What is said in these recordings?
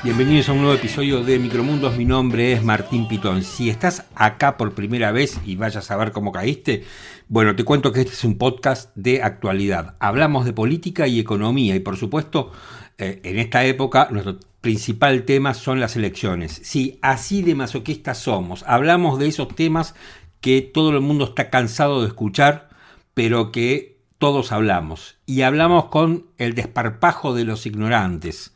Bienvenidos a un nuevo episodio de Micromundos. Mi nombre es Martín Pitón. Si estás acá por primera vez y vayas a saber cómo caíste, bueno, te cuento que este es un podcast de actualidad. Hablamos de política y economía y, por supuesto, en esta época nuestro principal tema son las elecciones. Sí, así de masoquistas somos. Hablamos de esos temas que todo el mundo está cansado de escuchar, pero que todos hablamos. Y hablamos con el desparpajo de los ignorantes.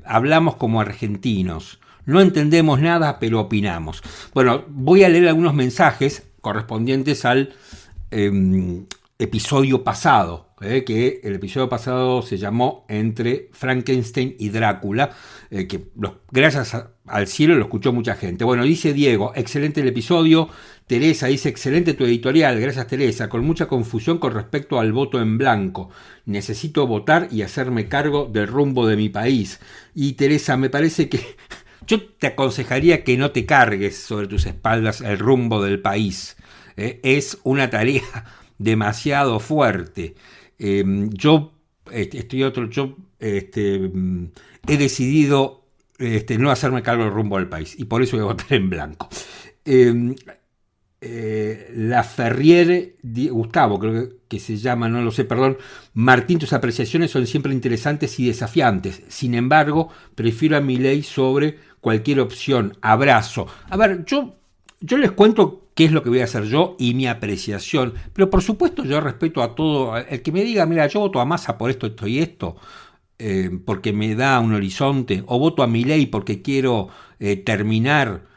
Hablamos como argentinos, no entendemos nada, pero opinamos. Bueno, voy a leer algunos mensajes correspondientes al episodio pasado, que el episodio pasado se llamó Entre Frankenstein y Drácula, que gracias al cielo lo escuchó mucha gente. Bueno, dice Diego, excelente el episodio. Teresa dice, excelente tu editorial, gracias Teresa, con mucha confusión con respecto al voto en blanco. Necesito votar y hacerme cargo del rumbo de mi país. Y Teresa, me parece que yo te aconsejaría que no te cargues sobre tus espaldas el rumbo del país. Es una tarea demasiado fuerte. Yo he decidido no hacerme cargo del rumbo del país y por eso voy a votar en blanco. La Ferriere, Gustavo creo que se llama, no lo sé, perdón. Martín, tus apreciaciones son siempre interesantes y desafiantes. Sin embargo, prefiero a Milei sobre cualquier opción. Abrazo. A ver, yo les cuento qué es lo que voy a hacer yo y mi apreciación, pero por supuesto yo respeto a todo. El que me diga, mira, yo voto a Massa por esto y esto, porque me da un horizonte, o voto a Milei porque quiero terminar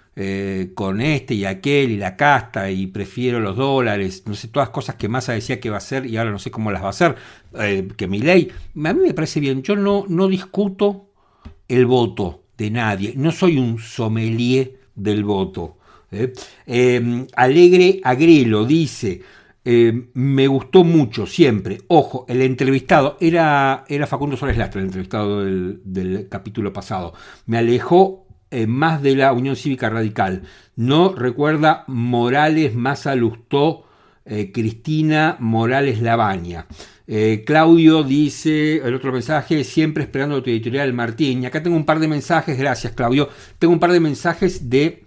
con este y aquel y la casta y prefiero los dólares, no sé, todas cosas que Massa decía que va a hacer y ahora no sé cómo las va a hacer, que Milei, a mí me parece bien. Yo no discuto el voto de nadie, no soy un sommelier del voto. Alegre Agrelo dice, me gustó mucho siempre, ojo, el entrevistado era Facundo Suárez Lastra, el entrevistado del capítulo pasado, me alejó más de la Unión Cívica Radical, no recuerda Morales, Massa, Lustó, Cristina, Morales, Lavagna. Claudio dice, el otro mensaje, siempre esperando tu editorial, Martín. Y acá tengo un par de mensajes, gracias Claudio, tengo un par de mensajes de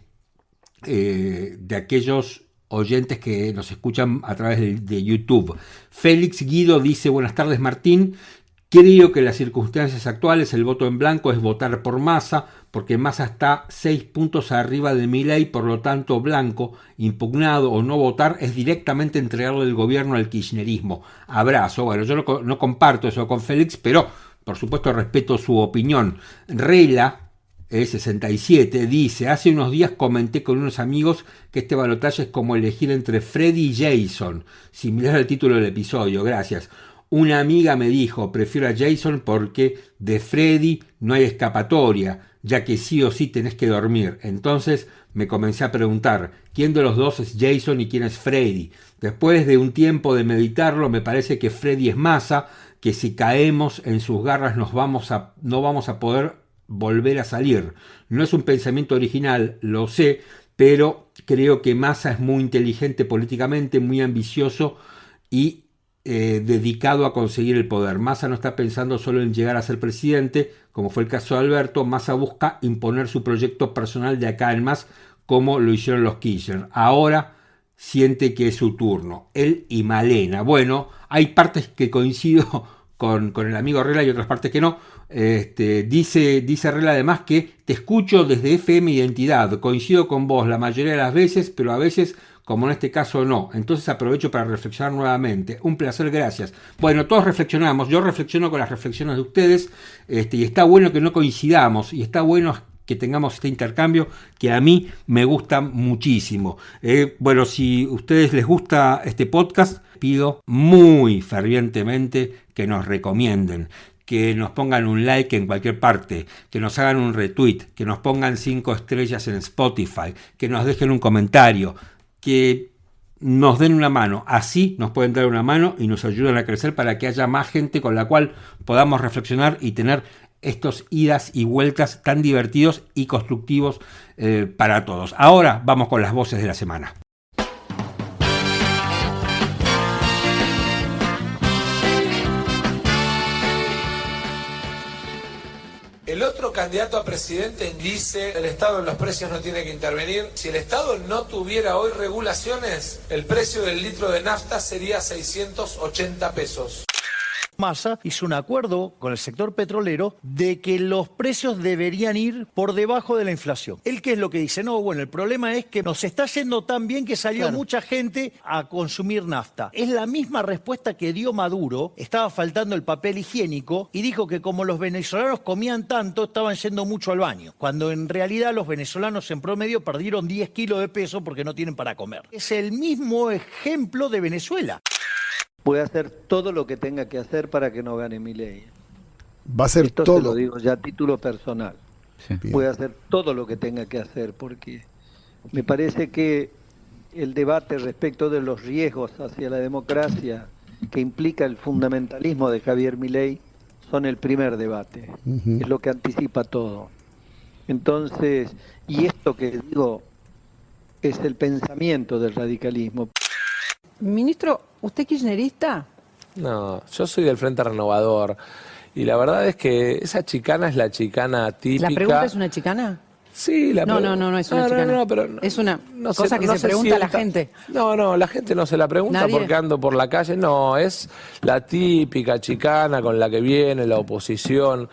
aquellos oyentes que nos escuchan a través de YouTube. Félix Guido dice, buenas tardes Martín, creo que en las circunstancias actuales el voto en blanco es votar por Massa, porque Massa está 6 puntos arriba de Milei, por lo tanto blanco, impugnado o no votar es directamente entregarle el gobierno al kirchnerismo. Abrazo. Bueno, yo no comparto eso con Félix, pero por supuesto respeto su opinión. Rela 67 dice, hace unos días comenté con unos amigos que este balotaje es como elegir entre Freddy y Jason, similar al título del episodio, gracias. Una amiga me dijo, prefiero a Jason porque de Freddy no hay escapatoria, ya que sí o sí tenés que dormir. Entonces me comencé a preguntar, ¿quién de los dos es Jason y quién es Freddy? Después de un tiempo de meditarlo, me parece que Freddy es Massa, que si caemos en sus garras no vamos a poder volver a salir. No es un pensamiento original, lo sé, pero creo que Massa es muy inteligente políticamente, muy ambicioso y dedicado a conseguir el poder. Massa no está pensando solo en llegar a ser presidente, como fue el caso de Alberto. Massa busca imponer su proyecto personal de acá en más, como lo hicieron los Kirchner. Ahora siente que es su turno. Él y Malena. Bueno, hay partes que coincido con el amigo Rela y otras partes que no. Dice Rela además que te escucho desde FM Identidad, coincido con vos la mayoría de las veces, pero a veces, como en este caso, no. Entonces aprovecho para reflexionar nuevamente. Un placer, gracias. Bueno, todos reflexionamos, yo reflexiono con las reflexiones de ustedes, y está bueno que no coincidamos, y está bueno que tengamos este intercambio que a mí me gusta muchísimo. Bueno, si a ustedes les gusta este podcast, pido muy fervientemente que nos recomienden, que nos pongan un like en cualquier parte, que nos hagan un retweet, que nos pongan 5 estrellas en Spotify, que nos dejen un comentario, que nos den una mano. Así nos pueden dar una mano y nos ayudan a crecer para que haya más gente con la cual podamos reflexionar y tener estos idas y vueltas tan divertidos y constructivos para todos. Ahora vamos con las voces de la semana. El otro candidato a presidente dice el Estado en los precios no tiene que intervenir. Si el Estado no tuviera hoy regulaciones, el precio del litro de nafta sería 680 pesos. Massa hizo un acuerdo con el sector petrolero de que los precios deberían ir por debajo de la inflación. ¿Él qué es lo que dice? No, bueno, el problema es que nos está yendo tan bien que salió mucha gente a consumir nafta. Es la misma respuesta que dio Maduro, estaba faltando el papel higiénico y dijo que como los venezolanos comían tanto, estaban yendo mucho al baño, cuando en realidad los venezolanos en promedio perdieron 10 kilos de peso porque no tienen para comer. Es el mismo ejemplo de Venezuela. Puede hacer todo lo que tenga que hacer para que no gane Milei. Va a hacer Esto todo. se lo digo ya a título personal. Sí. Puede hacer todo lo que tenga que hacer, porque me parece que el debate respecto de los riesgos hacia la democracia que implica el fundamentalismo de Javier Milei son el primer debate. Es lo que anticipa todo. Entonces, y esto que digo es el pensamiento del radicalismo. Ministro, ¿usted es kirchnerista? No, yo soy del Frente Renovador. Y la verdad es que esa chicana es la chicana típica. ¿La pregunta es una chicana? Sí, No es una chicana. No, pero es una no cosa que se pregunta a la gente. No, la gente no se la pregunta. ¿Nadie? Porque ando por la calle. No, es la típica chicana con la que viene la oposición.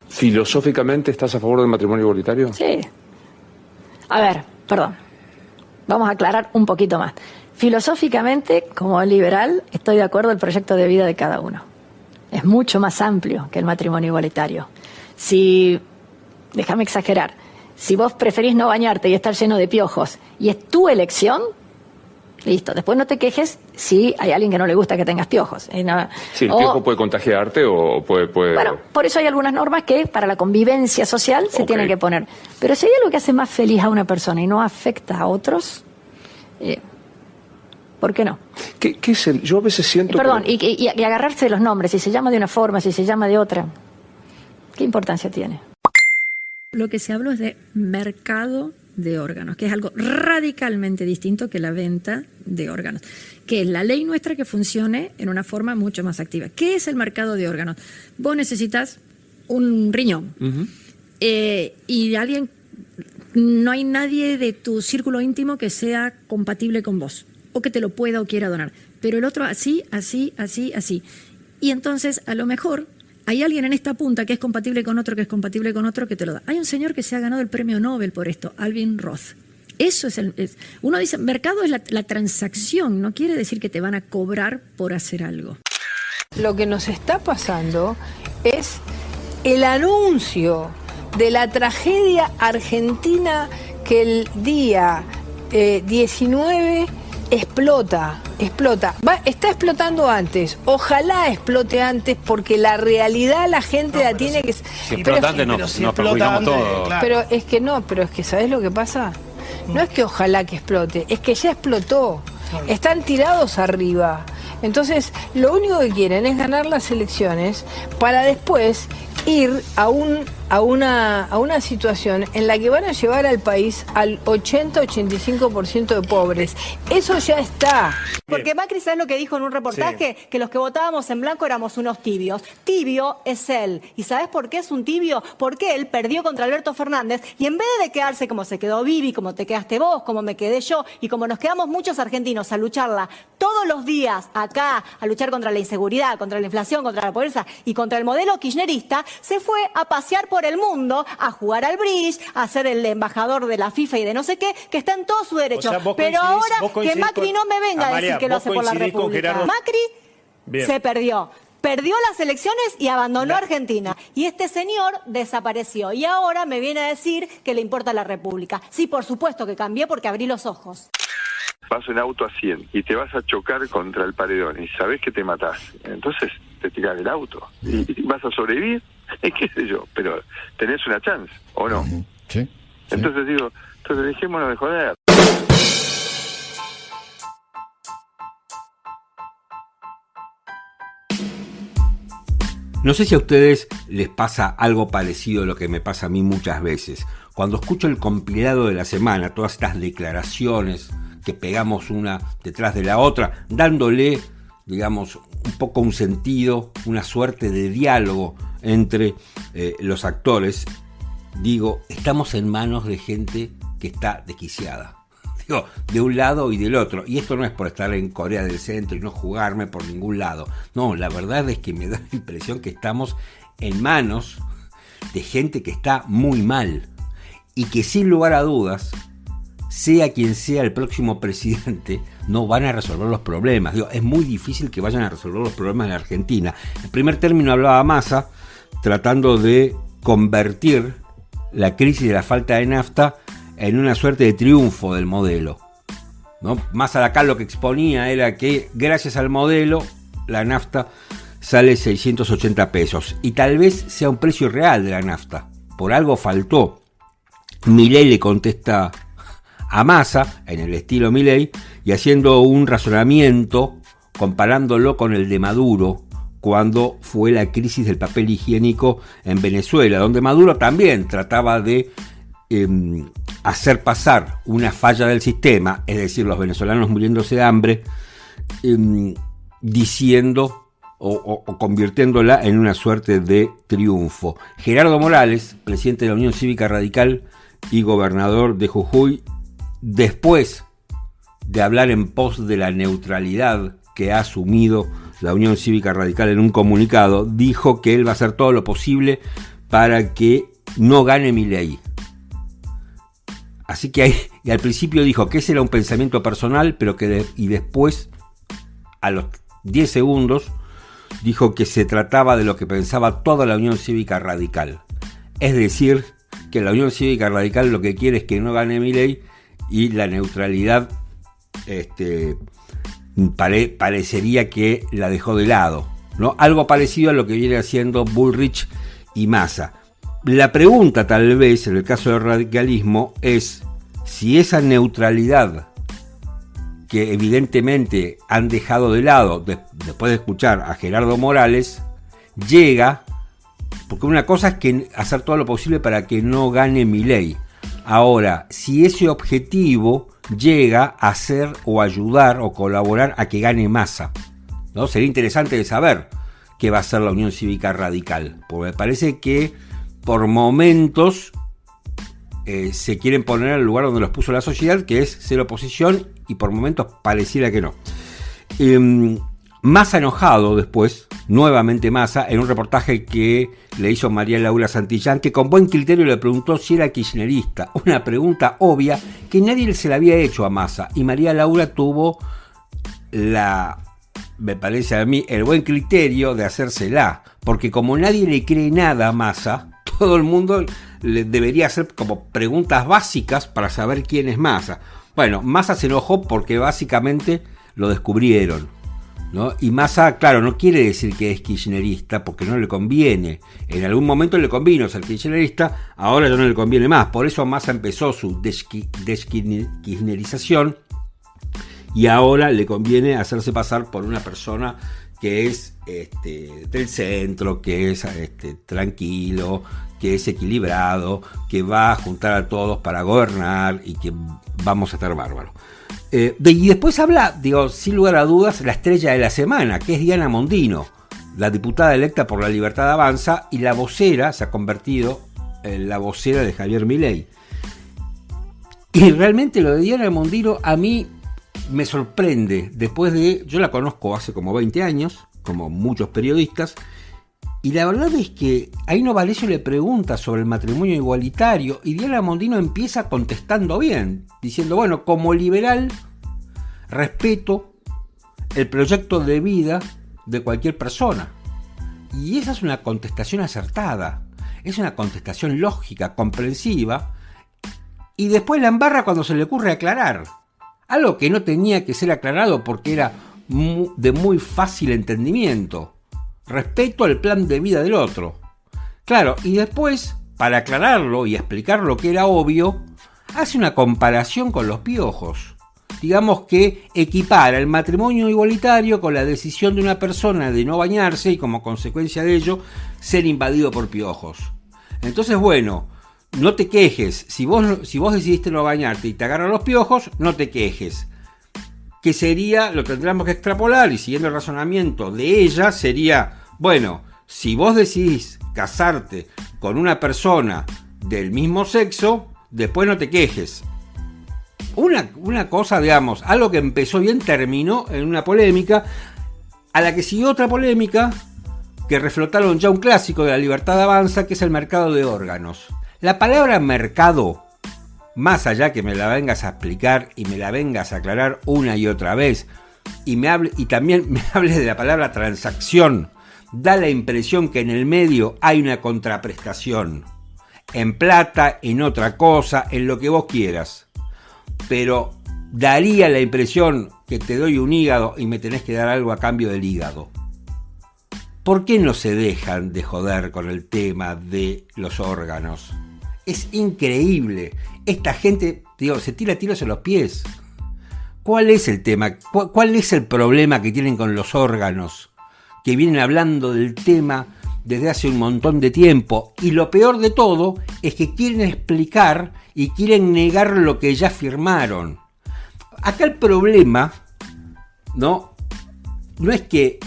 ¿Filosóficamente estás a favor del matrimonio igualitario? Sí. A ver, perdón. Vamos a aclarar un poquito más. Filosóficamente, como liberal, estoy de acuerdo el proyecto de vida de cada uno. Es mucho más amplio que el matrimonio igualitario. Déjame exagerar, si vos preferís no bañarte y estar lleno de piojos y es tu elección, listo. Después no te quejes si hay alguien que no le gusta que tengas piojos. Sí, el piojo puede contagiarte o puede... Bueno, por eso hay algunas normas que para la convivencia social se tienen que poner. Pero si hay algo que hace más feliz a una persona y no afecta a otros... ¿por qué no? ¿Qué es el...? Yo a veces siento... Perdón, y agarrarse de los nombres, si se llama de una forma, si se llama de otra, ¿qué importancia tiene? Lo que se habló es de mercado de órganos, que es algo radicalmente distinto que la venta de órganos, que es la ley nuestra que funcione en una forma mucho más activa. ¿Qué es el mercado de órganos? Vos necesitas un riñón y alguien, no hay nadie de tu círculo íntimo que sea compatible con vos, o que te lo pueda o quiera donar. Pero el otro así. Y entonces, a lo mejor, hay alguien en esta punta que es compatible con otro, que te lo da. Hay un señor que se ha ganado el premio Nobel por esto, Alvin Roth. Eso es uno dice, mercado es la transacción, no quiere decir que te van a cobrar por hacer algo. Lo que nos está pasando es el anuncio de la tragedia argentina que el día 19 explota. Está explotando antes. Ojalá explote antes porque la realidad la gente la tiene que... Si explota antes nos perjudicamos todos. Pero es que ¿sabés lo que pasa? No es que ojalá que explote, es que ya explotó. Están tirados arriba. Entonces, lo único que quieren es ganar las elecciones para después ir a una situación en la que van a llevar al país al 80-85% de pobres. Eso ya está. Porque Macri, ¿sabes lo que dijo en un reportaje? Sí. Que los que votábamos en blanco éramos unos tibios. Tibio es él. ¿Y sabes por qué es un tibio? Porque él perdió contra Alberto Fernández y en vez de quedarse como se quedó Vivi, como te quedaste vos, como me quedé yo y como nos quedamos muchos argentinos a lucharla todos los días acá, a luchar contra la inseguridad, contra la inflación, contra la pobreza y contra el modelo kirchnerista, se fue a pasear por el mundo, a jugar al bridge, a ser el embajador de la FIFA y de no sé qué, que está en todo su derecho. O sea, pero ahora que Macri no me venga a decir que lo hace por la República. Macri se perdió las elecciones y abandonó Argentina. Y este señor desapareció. Y ahora me viene a decir que le importa la República. Sí, por supuesto que cambié porque abrí los ojos. Vas en auto a 100 y te vas a chocar contra el paredón y sabés que te matás. Entonces te tirás del auto y vas a sobrevivir, qué sé yo, pero tenés una chance, ¿o no? Sí. Entonces digo, dejémonos de joder. No sé si a ustedes les pasa algo parecido a lo que me pasa a mí muchas veces. Cuando escucho el compilado de la semana, todas estas declaraciones que pegamos una detrás de la otra, dándole digamos, un poco un sentido, una suerte de diálogo entre los actores. Digo, estamos en manos de gente que está desquiciada. Digo, de un lado y del otro. Y esto no es por estar en Corea del Centro y no jugarme por ningún lado. No, la verdad es que me da la impresión que estamos en manos de gente que está muy mal. Y que sin lugar a dudas, sea quien sea el próximo presidente, no van a resolver los problemas. Digo, es muy difícil que vayan a resolver los problemas en la Argentina. En primer término hablaba Massa tratando de convertir la crisis de la falta de nafta en una suerte de triunfo del modelo, ¿no? Massa de acá lo que exponía era que gracias al modelo la nafta sale 680 pesos y tal vez sea un precio real de la nafta. Por algo faltó. Milei le contesta a Massa en el estilo Milei y haciendo un razonamiento comparándolo con el de Maduro cuando fue la crisis del papel higiénico en Venezuela, donde Maduro también trataba de hacer pasar una falla del sistema, es decir, los venezolanos muriéndose de hambre, diciendo o convirtiéndola en una suerte de triunfo. Gerardo Morales, presidente de la Unión Cívica Radical y gobernador de Jujuy, después de hablar en pos de la neutralidad que ha asumido la Unión Cívica Radical en un comunicado, dijo que él va a hacer todo lo posible para que no gane Milei. Así que y al principio dijo que ese era un pensamiento personal, pero que y después, a los 10 segundos, dijo que se trataba de lo que pensaba toda la Unión Cívica Radical. Es decir, que la Unión Cívica Radical lo que quiere es que no gane Milei y la neutralidad parecería que la dejó de lado, ¿no? Algo parecido a lo que viene haciendo Bullrich y Massa. La pregunta tal vez en el caso del radicalismo es si esa neutralidad que evidentemente han dejado de lado después de escuchar a Gerardo Morales llega, porque una cosa es que hacer todo lo posible para que no gane Milei. Ahora, si ese objetivo llega a ser o ayudar o colaborar a que gane Massa, ¿no? Sería interesante de saber qué va a hacer la Unión Cívica Radical, porque me parece que por momentos se quieren poner en el lugar donde los puso la sociedad, que es ser oposición, y por momentos pareciera que no. Massa enojado después, nuevamente Massa, en un reportaje que le hizo María Laura Santillán, que con buen criterio le preguntó si era kirchnerista, una pregunta obvia que nadie se la había hecho a Massa, y María Laura tuvo me parece a mí, el buen criterio de hacérsela, porque como nadie le cree nada a Massa, todo el mundo le debería hacer como preguntas básicas para saber quién es Massa. Bueno, Massa se enojó porque básicamente lo descubrieron, ¿no? Y Massa, claro, no quiere decir que es kirchnerista porque no le conviene. En algún momento le convino ser kirchnerista, ahora ya no le conviene más. Por eso Massa empezó su deskirchnerización y ahora le conviene hacerse pasar por una persona que es del centro, que es tranquilo, que es equilibrado, que va a juntar a todos para gobernar y que vamos a estar bárbaros. Y después habla, sin lugar a dudas, la estrella de la semana, que es Diana Mondino, la diputada electa por La Libertad Avanza y la vocera, se ha convertido en la vocera de Javier Milei. Y realmente lo de Diana Mondino a mí me sorprende, yo la conozco hace como 20 años, como muchos periodistas, y la verdad es que Aino Valesio le pregunta sobre el matrimonio igualitario y Diana Mondino empieza contestando bien, diciendo, bueno, como liberal respeto el proyecto de vida de cualquier persona. Y esa es una contestación acertada, es una contestación lógica, comprensiva, y después la embarra cuando se le ocurre aclarar algo que no tenía que ser aclarado porque era de muy fácil entendimiento. Respeto al plan de vida del otro. Claro, y después, para aclararlo y explicar lo que era obvio, hace una comparación con los piojos. Digamos que equipara el matrimonio igualitario con la decisión de una persona de no bañarse y como consecuencia de ello ser invadido por piojos. Entonces, bueno, no te quejes. Si vos decidiste no bañarte y te agarran los piojos, no te quejes. que sería, lo tendríamos que extrapolar, y siguiendo el razonamiento de ella, sería, bueno, si vos decidís casarte con una persona del mismo sexo, después no te quejes. Una cosa, digamos, algo que empezó bien terminó en una polémica, a la que siguió otra polémica, que reflotaron ya un clásico de La Libertad Avanza, que es el mercado de órganos. La palabra mercado, más allá que me la vengas a explicar y me la vengas a aclarar una y otra vez, y también me hables de la palabra transacción, da la impresión que en el medio hay una contraprestación. En plata, en otra cosa, en lo que vos quieras. Pero daría la impresión que te doy un hígado y me tenés que dar algo a cambio del hígado. ¿Por qué no se dejan de joder con el tema de los órganos? Es increíble. Esta gente, digo, se tira tiros en los pies. ¿Cuál es el tema? ¿Cuál es el problema que tienen con los órganos? Que vienen hablando del tema desde hace un montón de tiempo. Y lo peor de todo es que quieren explicar y quieren negar lo que ya firmaron. Acá el problema, no es que,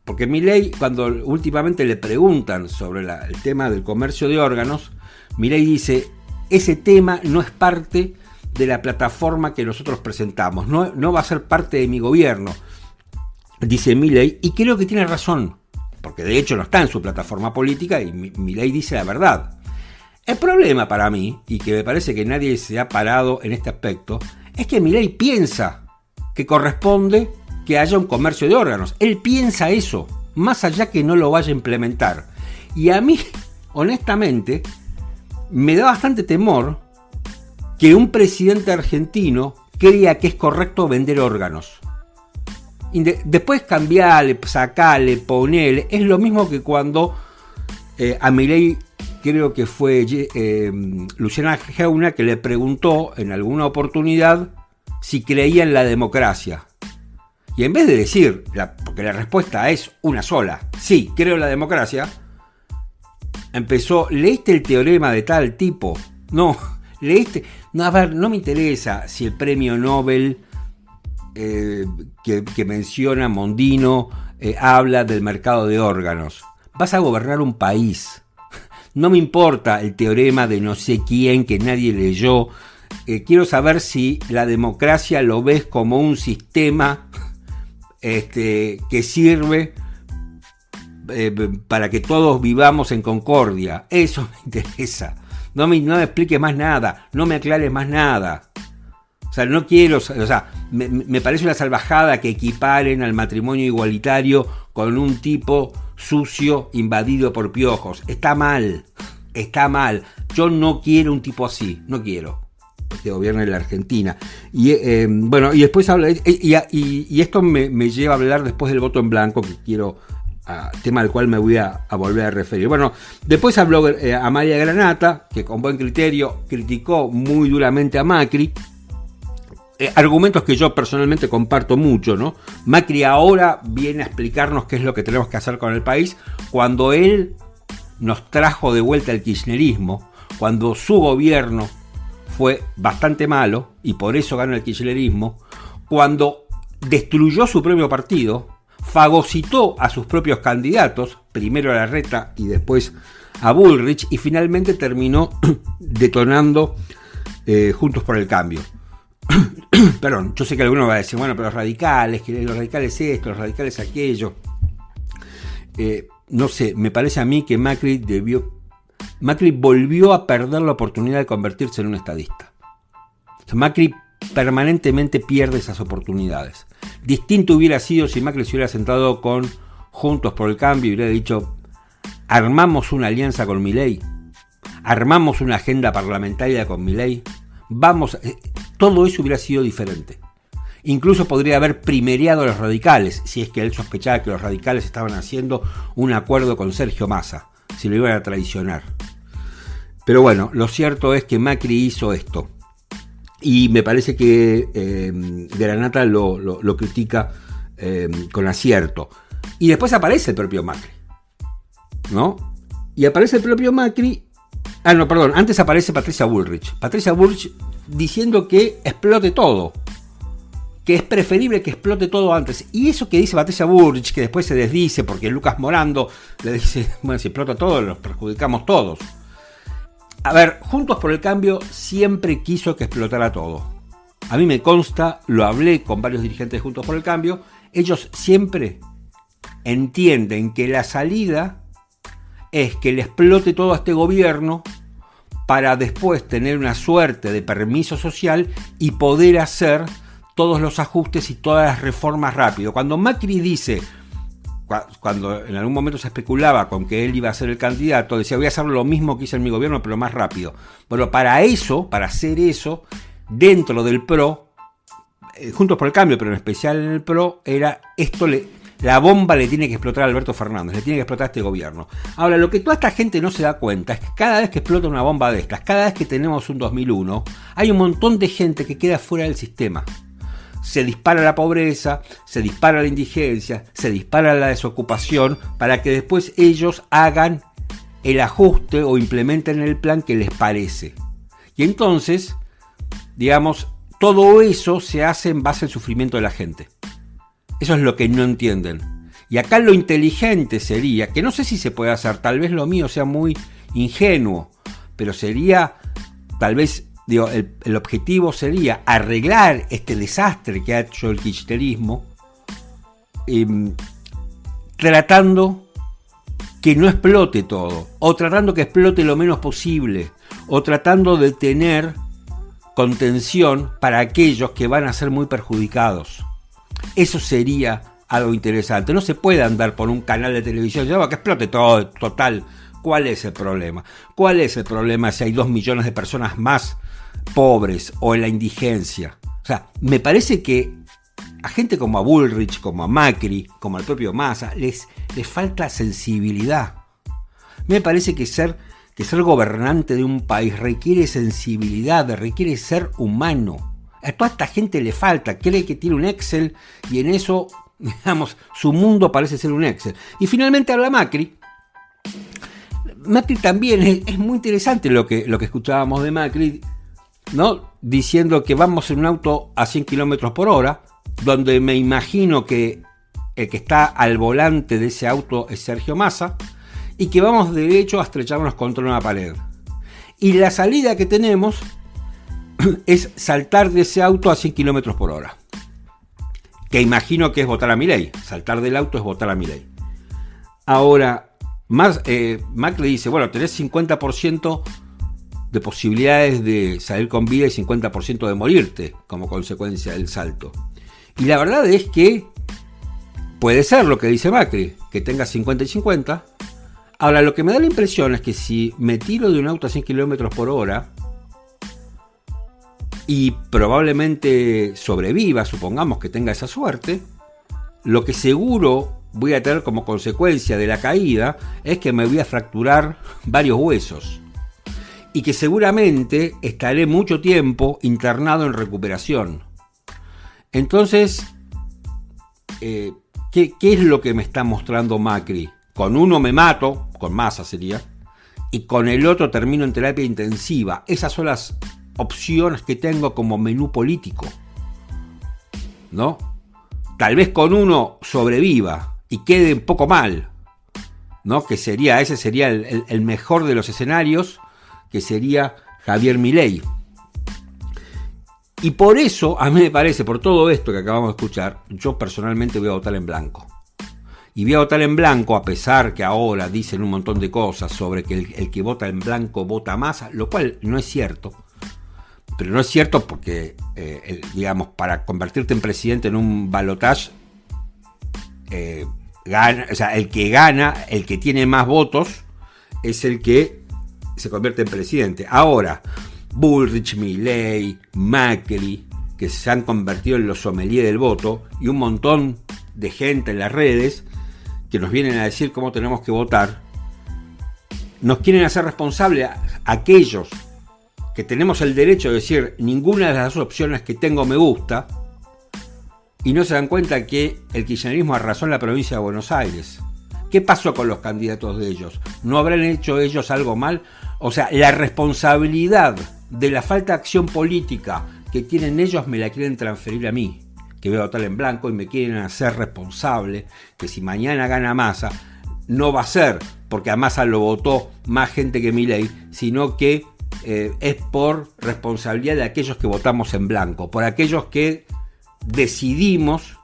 porque Milei, cuando últimamente le preguntan sobre el tema del comercio de órganos, Milei dice, ese tema no es parte de la plataforma que nosotros presentamos, no va a ser parte de mi gobierno, dice Milei, y creo que tiene razón, porque de hecho no está en su plataforma política y Milei dice la verdad. El problema para mí, y que me parece que nadie se ha parado en este aspecto, es que Milei piensa que corresponde que haya un comercio de órganos. Él piensa eso, más allá que no lo vaya a implementar. Y a mí, honestamente, me da bastante temor que un presidente argentino crea que es correcto vender órganos. Después cambiarle, sacarle, ponerle. Es lo mismo que cuando a Milei, creo que fue Luciana Geuna, que le preguntó en alguna oportunidad si creía en la democracia. Y en vez de decir, porque la respuesta es una sola, sí, creo en la democracia, empezó, ¿leíste el teorema de tal tipo? No, ¿leíste? No, a ver, no me interesa si el premio Nobel que menciona Mondino habla del mercado de órganos. Vas a gobernar un país. No me importa el teorema de no sé quién que nadie leyó. Quiero saber si la democracia lo ves como un sistema que sirve para que todos vivamos en concordia. Eso me interesa. No me expliques más nada, no me aclares más nada. O sea, no quiero, me parece una salvajada que equiparen al matrimonio igualitario con un tipo sucio invadido por piojos. Está mal. Yo no quiero un tipo así, no quiero que gobierne la Argentina. Y bueno, y después habla, y esto me lleva a hablar después del voto en blanco, que quiero, tema al cual me voy a volver a referir. Bueno, después habló Amalia Granata, que con buen criterio criticó muy duramente a Macri. Argumentos que yo personalmente comparto mucho, ¿no? Macri ahora viene a explicarnos qué es lo que tenemos que hacer con el país, cuando él nos trajo de vuelta el kirchnerismo, cuando su gobierno fue bastante malo y por eso ganó el kirchnerismo, cuando destruyó su propio partido, fagocitó a sus propios candidatos, primero a Larreta y después a Bullrich, y finalmente terminó detonando Juntos por el Cambio. Perdón, yo sé que alguno va a decir, bueno, pero los radicales esto, los radicales aquello. No sé, me parece a mí que Macri volvió a perder la oportunidad de convertirse en un estadista. O sea, Macri permanentemente pierde esas oportunidades. Distinto hubiera sido si Macri se hubiera sentado con Juntos por el Cambio y hubiera dicho, armamos una alianza con Milei, armamos una agenda parlamentaria con Milei, todo eso hubiera sido diferente. Incluso podría haber primereado a los radicales, si es que él sospechaba que los radicales estaban haciendo un acuerdo con Sergio Massa, si lo iban a traicionar. Pero bueno, lo cierto es que Macri hizo esto. Y me parece que Granata lo critica con acierto. Y después aparece el propio Macri, ¿no? Y aparece el propio Macri. Antes aparece Patricia Bullrich. Patricia Bullrich diciendo que explote todo. que es preferible que explote todo antes. Y eso que dice Patricia Bullrich, que después se desdice porque Lucas Morando le dice, bueno, si explota todo, los perjudicamos todos. A ver, Juntos por el Cambio siempre quiso que explotara todo. A mí me consta, lo hablé con varios dirigentes de Juntos por el Cambio, ellos siempre entienden que la salida es que le explote todo a este gobierno para después tener una suerte de permiso social y poder hacer todos los ajustes y todas las reformas rápido. Cuando Macri dice, cuando en algún momento se especulaba con que él iba a ser el candidato, decía, voy a hacer lo mismo que hice en mi gobierno, pero más rápido. Bueno, para hacer eso, dentro del PRO, Juntos por el Cambio, pero en especial en el PRO, era esto, la bomba le tiene que explotar a Alberto Fernández, le tiene que explotar a este gobierno. Ahora, lo que toda esta gente no se da cuenta es que cada vez que explota una bomba de estas, cada vez que tenemos un 2001, hay un montón de gente que queda fuera del sistema. Se dispara la pobreza, se dispara la indigencia, se dispara la desocupación, para que después ellos hagan el ajuste o implementen el plan que les parece. Y entonces, digamos, todo eso se hace en base al sufrimiento de la gente. Eso es lo que no entienden. Y acá lo inteligente sería, que no sé si se puede hacer, tal vez lo mío sea muy ingenuo, pero sería, tal vez, digo, el objetivo sería arreglar este desastre que ha hecho el kirchnerismo, tratando que no explote todo, o tratando que explote lo menos posible, o tratando de tener contención para aquellos que van a ser muy perjudicados. Eso sería algo interesante. No se puede andar por un canal de televisión que explote todo, total. ¿Cuál es el problema? ¿Cuál es el problema si hay 2 millones de personas más pobres o en la indigencia? O sea, me parece que a gente como a Bullrich, como a Macri, como al propio Massa, les falta sensibilidad. Me parece que ser gobernante de un país requiere sensibilidad, requiere ser humano. A toda esta gente le falta, cree que tiene un Excel y en eso, digamos, su mundo parece ser un Excel. Y finalmente habla Macri. Macri también es muy interesante lo que escuchábamos de Macri, ¿no? Diciendo que vamos en un auto a 100 kilómetros por hora, donde me imagino que el que está al volante de ese auto es Sergio Massa, y que vamos derecho a estrecharnos contra una pared. Y la salida que tenemos es saltar de ese auto a 100 kilómetros por hora. Que imagino que es votar a Milei. Saltar del auto es votar a Milei. Ahora, Macri dice, bueno, tenés 50% de posibilidades de salir con vida y 50% de morirte como consecuencia del salto. Y la verdad es que puede ser lo que dice Macri, que tenga 50 y 50. Ahora, lo que me da la impresión es que si me tiro de un auto a 100 kilómetros por hora y probablemente sobreviva, supongamos que tenga esa suerte, lo que seguro voy a tener como consecuencia de la caída es que me voy a fracturar varios huesos y que seguramente estaré mucho tiempo internado en recuperación. Entonces, ¿qué es lo que me está mostrando Macri? Con uno me mato, con Massa sería, y con el otro termino en terapia intensiva. Esas son las opciones que tengo como menú político, ¿no? Tal vez con uno sobreviva y quede un poco mal, ¿no? Ese sería el mejor de los escenarios, que sería Javier Milei. Y por eso, a mí me parece, por todo esto que acabamos de escuchar, yo personalmente voy a votar en blanco. Y voy a votar en blanco, a pesar que ahora dicen un montón de cosas sobre que el que vota en blanco vota más, lo cual no es cierto. Pero no es cierto porque, digamos, para convertirte en presidente en un balotaje, gana, o sea, el que gana, el que tiene más votos, es el que se convierte en presidente. Ahora, Bullrich, Milei, Macri, que se han convertido en los sommeliers del voto, y un montón de gente en las redes que nos vienen a decir cómo tenemos que votar, nos quieren hacer responsable a aquellos que tenemos el derecho de decir ninguna de las dos opciones que tengo me gusta, y no se dan cuenta que el kirchnerismo arrasó en la provincia de Buenos Aires. ¿Qué pasó con los candidatos de ellos? ¿No habrán hecho ellos algo mal? O sea, la responsabilidad de la falta de acción política que tienen ellos me la quieren transferir a mí, que voy a votar en blanco y me quieren hacer responsable que si mañana gana Massa, no va a ser porque a Massa lo votó más gente que Milei, sino que es por responsabilidad de aquellos que votamos en blanco, por aquellos que decidimos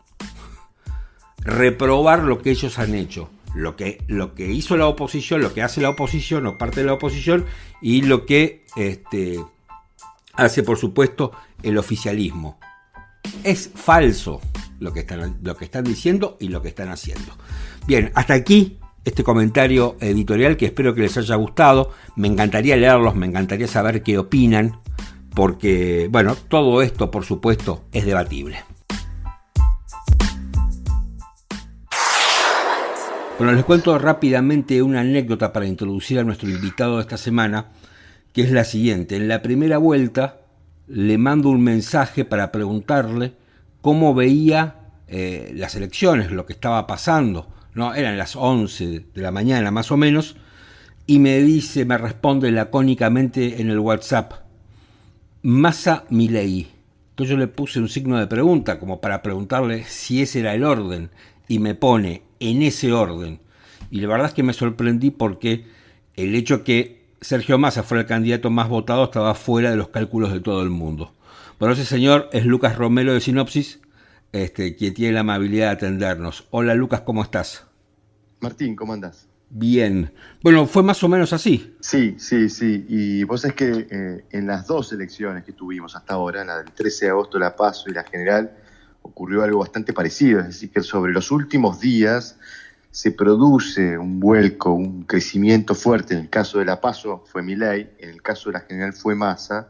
reprobar lo que ellos han hecho, lo que hizo la oposición, lo que hace la oposición o parte de la oposición, y lo que hace, por supuesto, el oficialismo. Es falso lo que están diciendo y lo que están haciendo. Bien, hasta aquí este comentario editorial, que espero que les haya gustado. Me encantaría leerlos, me encantaría saber qué opinan, porque, bueno, todo esto, por supuesto, es debatible. Bueno, les cuento rápidamente una anécdota para introducir a nuestro invitado de esta semana, que es la siguiente. En la primera vuelta le mando un mensaje para preguntarle cómo veía las elecciones, lo que estaba pasando, ¿no? Eran las 11 de la mañana más o menos, y me responde lacónicamente en el WhatsApp: Massa Milei. Entonces yo le puse un signo de pregunta como para preguntarle si ese era el orden, y me pone en ese orden. Y la verdad es que me sorprendí, porque el hecho que Sergio Massa fuera el candidato más votado estaba fuera de los cálculos de todo el mundo. Bueno, ese señor es Lucas Romero de Sinopsis, quien tiene la amabilidad de atendernos. Hola Lucas, ¿cómo estás? Martín, ¿cómo andás? Bien. Bueno, fue más o menos así. Sí. Y vos sabés que en las dos elecciones que tuvimos hasta ahora, la del 13 de agosto, la PASO y la general, ocurrió algo bastante parecido. Es decir, que sobre los últimos días se produce un vuelco, un crecimiento fuerte. En el caso de la PASO fue Milei, en el caso de la general fue Massa,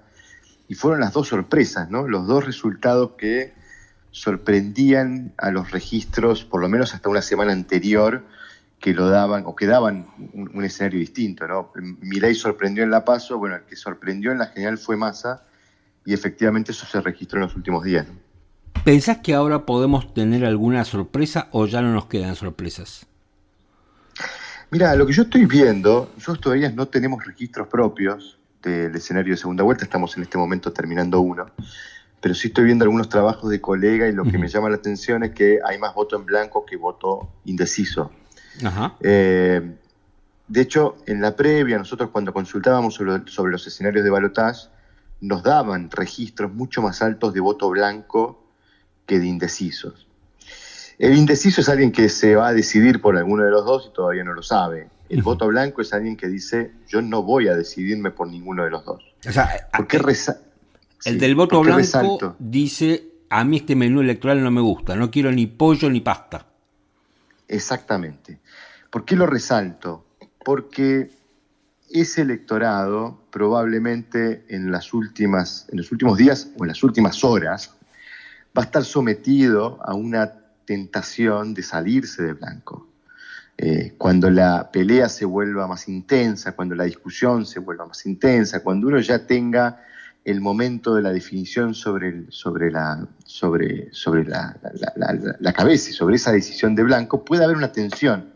y fueron las dos sorpresas, ¿no? Los dos resultados que sorprendían a los registros, por lo menos hasta una semana anterior, que lo daban, o que daban un escenario distinto, ¿no? Milei sorprendió en la PASO, bueno, el que sorprendió en la general fue Massa, y efectivamente eso se registró en los últimos días, ¿no? ¿Pensás que ahora podemos tener alguna sorpresa o ya no nos quedan sorpresas? Mira, lo que yo estoy viendo, nosotros todavía no tenemos registros propios del escenario de segunda vuelta, estamos en este momento terminando uno, pero sí estoy viendo algunos trabajos de colega, y lo que me llama la atención es que hay más voto en blanco que voto indeciso. Ajá. De hecho, en la previa, nosotros cuando consultábamos sobre los escenarios de balotaje, nos daban registros mucho más altos de voto blanco que de indecisos. El indeciso es alguien que se va a decidir por alguno de los dos y todavía no lo sabe. El voto blanco es alguien que dice: yo no voy a decidirme por ninguno de los dos. O sea, el del voto blanco dice: a mí este menú electoral no me gusta, no quiero ni pollo ni pasta. Exactamente. ¿Por qué lo resalto? Porque ese electorado probablemente en los últimos días o en las últimas horas va a estar sometido a una tentación de salirse de blanco. Cuando la pelea se vuelva más intensa, cuando la discusión se vuelva más intensa, cuando uno ya tenga el momento de la definición sobre la cabeza y sobre esa decisión de blanco, puede haber una tensión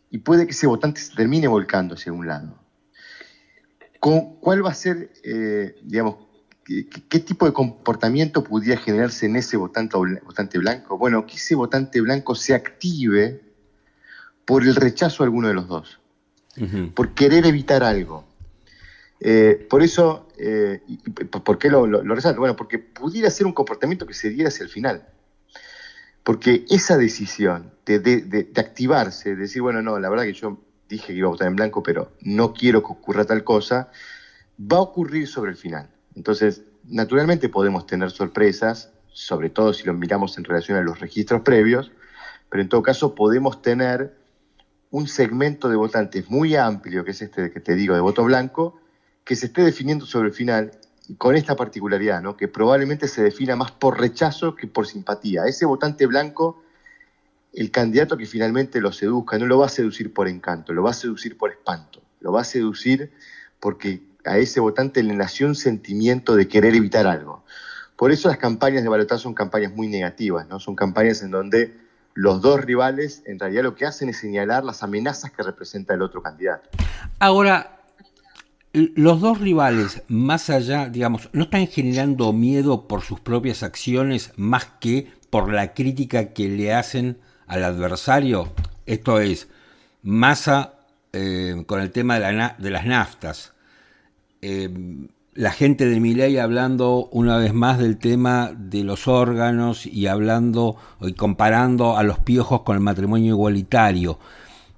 y puede que ese votante se termine volcando hacia un lado. ¿Cuál va a ser, qué tipo de comportamiento pudiera generarse en ese votante blanco? Bueno, que ese votante blanco se active por el rechazo a alguno de los dos, por querer evitar algo. Por eso, ¿por qué lo resalto? Bueno, porque pudiera ser un comportamiento que se diera hacia el final. Porque esa decisión de activarse, de decir, bueno, no, la verdad que yo dije que iba a votar en blanco, pero no quiero que ocurra tal cosa, va a ocurrir sobre el final. Entonces, naturalmente podemos tener sorpresas, sobre todo si lo miramos en relación a los registros previos, pero en todo caso podemos tener un segmento de votantes muy amplio, que es este que te digo, de voto blanco, que se esté definiendo sobre el final, con esta particularidad, ¿no? Que probablemente se defina más por rechazo que por simpatía. Ese votante blanco, el candidato que finalmente lo seduzca, no lo va a seducir por encanto, lo va a seducir por espanto, lo va a seducir porque a ese votante le nació un sentimiento de querer evitar algo. Por eso las campañas de balotaje son campañas muy negativas, ¿no? Son campañas en donde los dos rivales en realidad lo que hacen es señalar las amenazas que representa el otro candidato. Ahora, Los dos rivales, más allá, digamos, no están generando miedo por sus propias acciones más que por la crítica que le hacen al adversario. Esto es, Massa con el tema de las naftas. La gente de Milei hablando una vez más del tema de los órganos y hablando y comparando a los piojos con el matrimonio igualitario.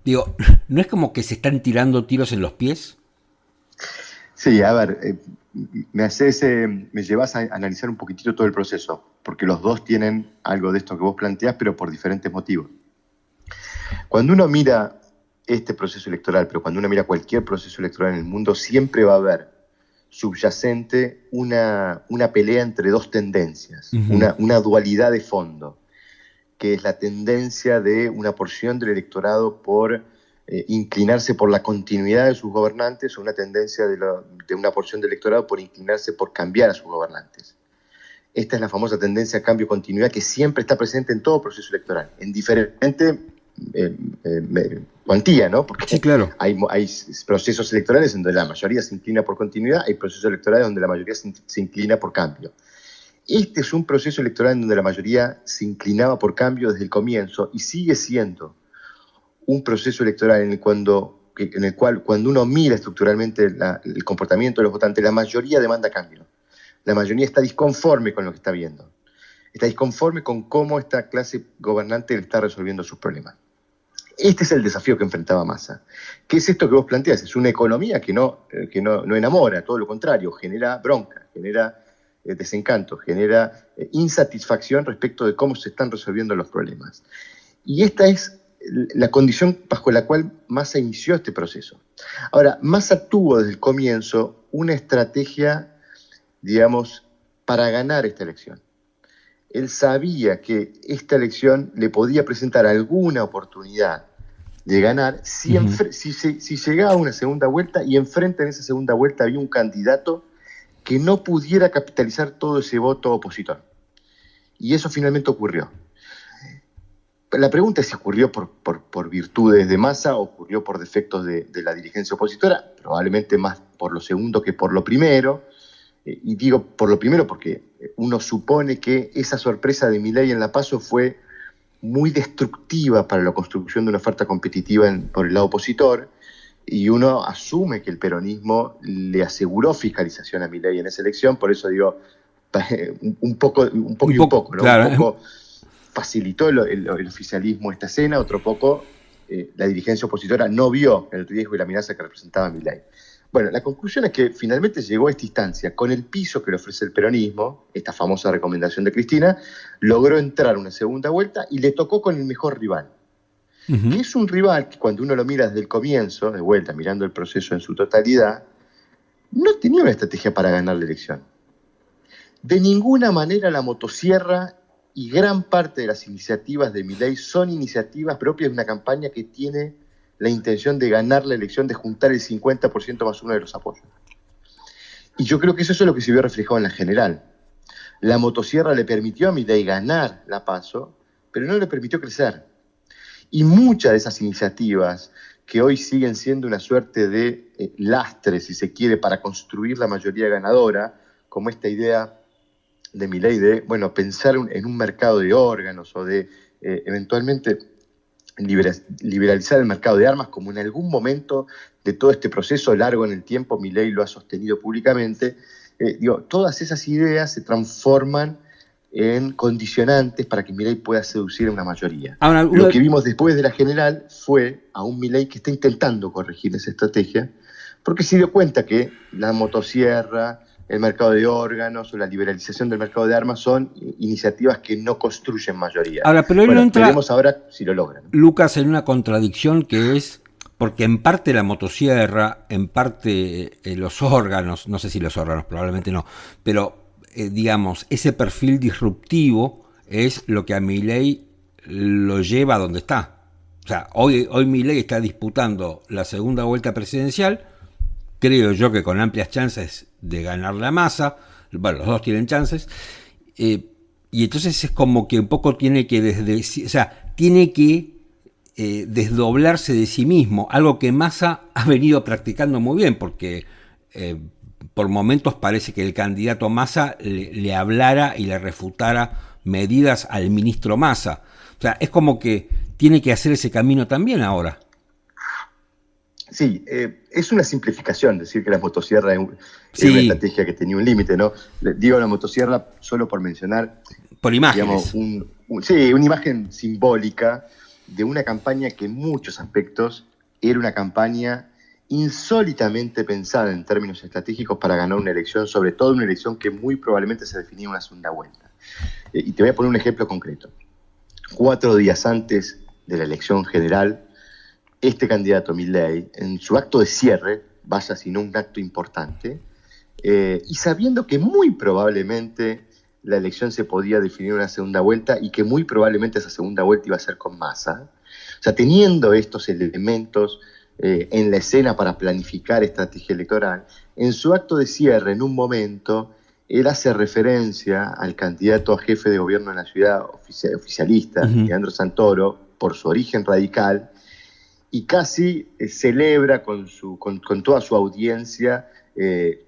Digo, ¿no es como que se están tirando tiros en los pies? Sí, a ver, me llevas a analizar un poquitito todo el proceso, porque los dos tienen algo de esto que vos planteás, pero por diferentes motivos. Cuando uno mira este proceso electoral, pero cuando uno mira cualquier proceso electoral en el mundo, siempre va a haber subyacente una pelea entre dos tendencias, una dualidad de fondo, que es la tendencia de una porción del electorado por inclinarse por la continuidad de sus gobernantes, o una tendencia de una porción del electorado por inclinarse por cambiar a sus gobernantes. Esta es la famosa tendencia cambio-continuidad que siempre está presente en todo proceso electoral, en diferente cuantía, ¿no? Porque sí, claro. Hay procesos electorales en donde la mayoría se inclina por continuidad, hay procesos electorales donde la mayoría se inclina por cambio. Este es un proceso electoral en donde la mayoría se inclinaba por cambio desde el comienzo y sigue siendo un proceso electoral en el cual cuando uno mira estructuralmente el comportamiento de los votantes, la mayoría demanda cambio. La mayoría está disconforme con lo que está viendo. Está disconforme con cómo esta clase gobernante le está resolviendo sus problemas. Este es el desafío que enfrentaba Massa. ¿Qué es esto que vos planteás? Es una economía que no enamora, todo lo contrario, genera bronca, genera desencanto, genera insatisfacción respecto de cómo se están resolviendo los problemas. Y esta es la condición bajo la cual Massa inició este proceso. Ahora, Massa tuvo desde el comienzo una estrategia, digamos, para ganar esta elección. Él sabía que esta elección le podía presentar alguna oportunidad de ganar si llegaba a una segunda vuelta y enfrente en esa segunda vuelta había un candidato que no pudiera capitalizar todo ese voto opositor. Y eso finalmente ocurrió. La pregunta es si ocurrió por virtudes de Massa o ocurrió por defectos de la dirigencia opositora, probablemente más por lo segundo que por lo primero. Y digo por lo primero porque uno supone que esa sorpresa de Milei en la PASO fue muy destructiva para la construcción de una oferta competitiva por el lado opositor, y uno asume que el peronismo le aseguró fiscalización a Milei en esa elección. Por eso digo, un poco, ¿no? Claro. Un poco facilitó el oficialismo esta escena, otro poco la dirigencia opositora no vio el riesgo y la amenaza que representaba Milei. Bueno, la conclusión es que finalmente llegó a esta instancia, con el piso que le ofrece el peronismo, esta famosa recomendación de Cristina, logró entrar a una segunda vuelta y le tocó con el mejor rival. Que es un rival que cuando uno lo mira desde el comienzo, de vuelta, mirando el proceso en su totalidad, no tenía una estrategia para ganar la elección. De ninguna manera la motosierra y gran parte de las iniciativas de Milei son iniciativas propias de una campaña que tiene la intención de ganar la elección, de juntar el 50% más uno de los apoyos. Y yo creo que eso es lo que se vio reflejado en la general. La motosierra le permitió a Milei ganar la PASO, pero no le permitió crecer. Y muchas de esas iniciativas que hoy siguen siendo una suerte de lastre, si se quiere, para construir la mayoría ganadora, como esta idea de Milei de, bueno, pensar en un mercado de órganos o de eventualmente liberalizar el mercado de armas, como en algún momento de todo este proceso largo en el tiempo Milei lo ha sostenido públicamente. Todas esas ideas se transforman en condicionantes para que Milei pueda seducir a una mayoría. Ahora, lo que vimos después de la general fue a un Milei que está intentando corregir esa estrategia, porque se dio cuenta que la motosierra, el mercado de órganos o la liberalización del mercado de armas son iniciativas que no construyen mayoría. Ahora, pero él veremos ahora si lo logran. Lucas, en una contradicción que es, porque en parte la motosierra, en parte los órganos, no sé si los órganos, probablemente no, pero digamos, ese perfil disruptivo es lo que a Milei lo lleva a donde está. O sea, hoy Milei está disputando la segunda vuelta presidencial, creo yo que con amplias chances de ganar la Massa. Bueno, los dos tienen chances, y entonces es como que un poco tiene que desdoblarse de sí mismo, algo que Massa ha venido practicando muy bien, porque por momentos parece que el candidato Massa le hablara y le refutara medidas al ministro Massa. O sea, es como que tiene que hacer ese camino también ahora. Sí, es una simplificación decir que la motosierra es una estrategia que tenía un límite, ¿no? Digo la motosierra solo por mencionar, por imágenes. Digamos, una imagen simbólica de una campaña que en muchos aspectos era una campaña insólitamente pensada en términos estratégicos para ganar una elección, sobre todo una elección que muy probablemente se definía en una segunda vuelta. Y te voy a poner un ejemplo concreto. 4 días antes de la elección general, este candidato Milei, en su acto de cierre, vaya si no un acto importante, y sabiendo que muy probablemente la elección se podía definir en una segunda vuelta y que muy probablemente esa segunda vuelta iba a ser con Massa, o sea, teniendo estos elementos en la escena para planificar estrategia electoral, en su acto de cierre, en un momento, él hace referencia al candidato a jefe de gobierno en la ciudad oficialista, Leandro Santoro, por su origen radical, y casi celebra con toda su audiencia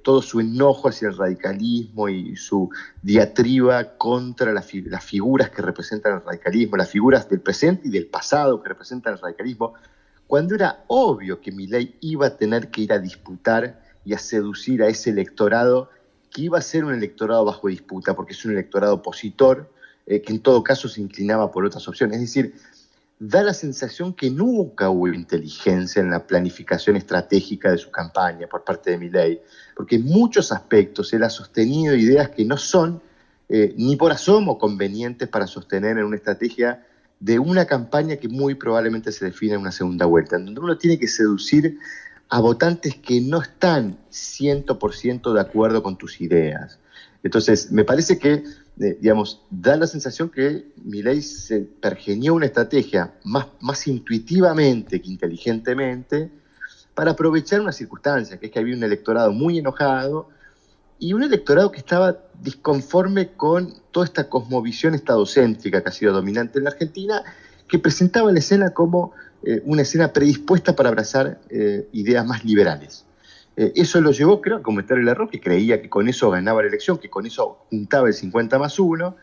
todo su enojo hacia el radicalismo y su diatriba contra las figuras que representan el radicalismo, las figuras del presente y del pasado que representan el radicalismo, cuando era obvio que Milei iba a tener que ir a disputar y a seducir a ese electorado, que iba a ser un electorado bajo disputa, porque es un electorado opositor, que en todo caso se inclinaba por otras opciones. Es decir, da la sensación que nunca hubo inteligencia en la planificación estratégica de su campaña por parte de Milei, porque en muchos aspectos él ha sostenido ideas que no son ni por asomo convenientes para sostener en una estrategia de una campaña que muy probablemente se define en una segunda vuelta, en donde uno tiene que seducir a votantes que no están 100% de acuerdo con tus ideas. Entonces, me parece que, da la sensación que Milei se pergenió una estrategia más intuitivamente que inteligentemente para aprovechar una circunstancia, que es que había un electorado muy enojado y un electorado que estaba disconforme con toda esta cosmovisión estadocéntrica que ha sido dominante en la Argentina, que presentaba la escena como una escena predispuesta para abrazar ideas más liberales. Eso lo llevó, creo, a cometer el error, que creía que con eso ganaba la elección, que con eso juntaba el 50+1,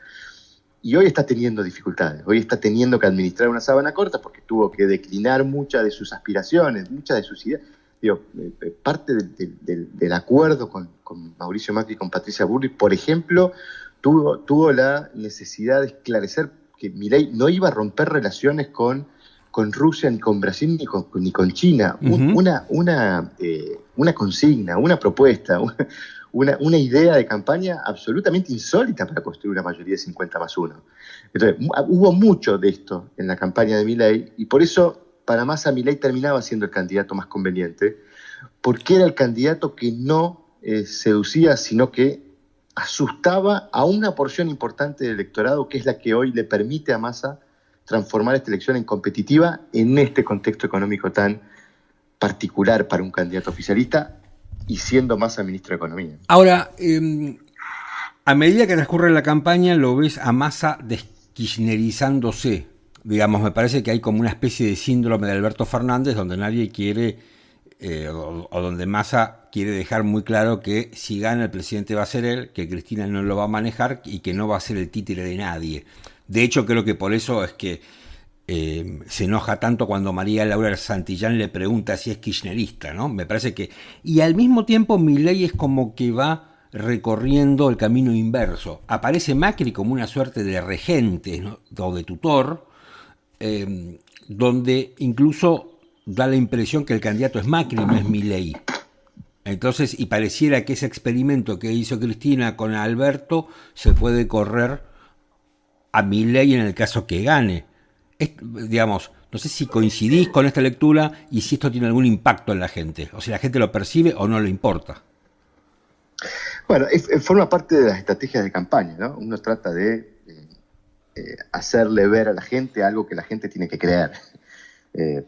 y hoy está teniendo dificultades. Hoy está teniendo que administrar una sábana corta porque tuvo que declinar muchas de sus aspiraciones, muchas de sus ideas. Parte del acuerdo con Mauricio Macri y con Patricia Bullrich, por ejemplo, tuvo la necesidad de esclarecer que Milei no iba a romper relaciones con Rusia, ni con Brasil, ni con China. Una consigna, una propuesta, una idea de campaña absolutamente insólita para construir una mayoría de 50+1. Entonces, hubo mucho de esto en la campaña de Milei, y por eso, para Massa, Milei terminaba siendo el candidato más conveniente, porque era el candidato que no seducía, sino que asustaba a una porción importante del electorado, que es la que hoy le permite a Massa transformar esta elección en competitiva en este contexto económico tan particular para un candidato oficialista y siendo Massa ministro de Economía. Ahora, a medida que transcurre la campaña, lo ves a Massa kirchnerizándose. Digamos, me parece que hay como una especie de síndrome de Alberto Fernández, donde nadie quiere, o donde Massa quiere dejar muy claro que si gana el presidente va a ser él, que Cristina no lo va a manejar y que no va a ser el títere de nadie. De hecho, creo que por eso es que se enoja tanto cuando María Laura Santillán le pregunta si es kirchnerista, ¿no? Me parece que... Y al mismo tiempo Milei es como que va recorriendo el camino inverso. Aparece Macri como una suerte de regente, ¿no? O de tutor, donde incluso da la impresión que el candidato es Macri, no es Milei. Entonces, y pareciera que ese experimento que hizo Cristina con Alberto se puede correr a Milei en el caso que gane. Digamos, no sé si coincidís con esta lectura y si esto tiene algún impacto en la gente, o si la gente lo percibe o no le importa. Bueno, forma parte de las estrategias de campaña, ¿no? Uno trata de hacerle ver a la gente algo que la gente tiene que creer,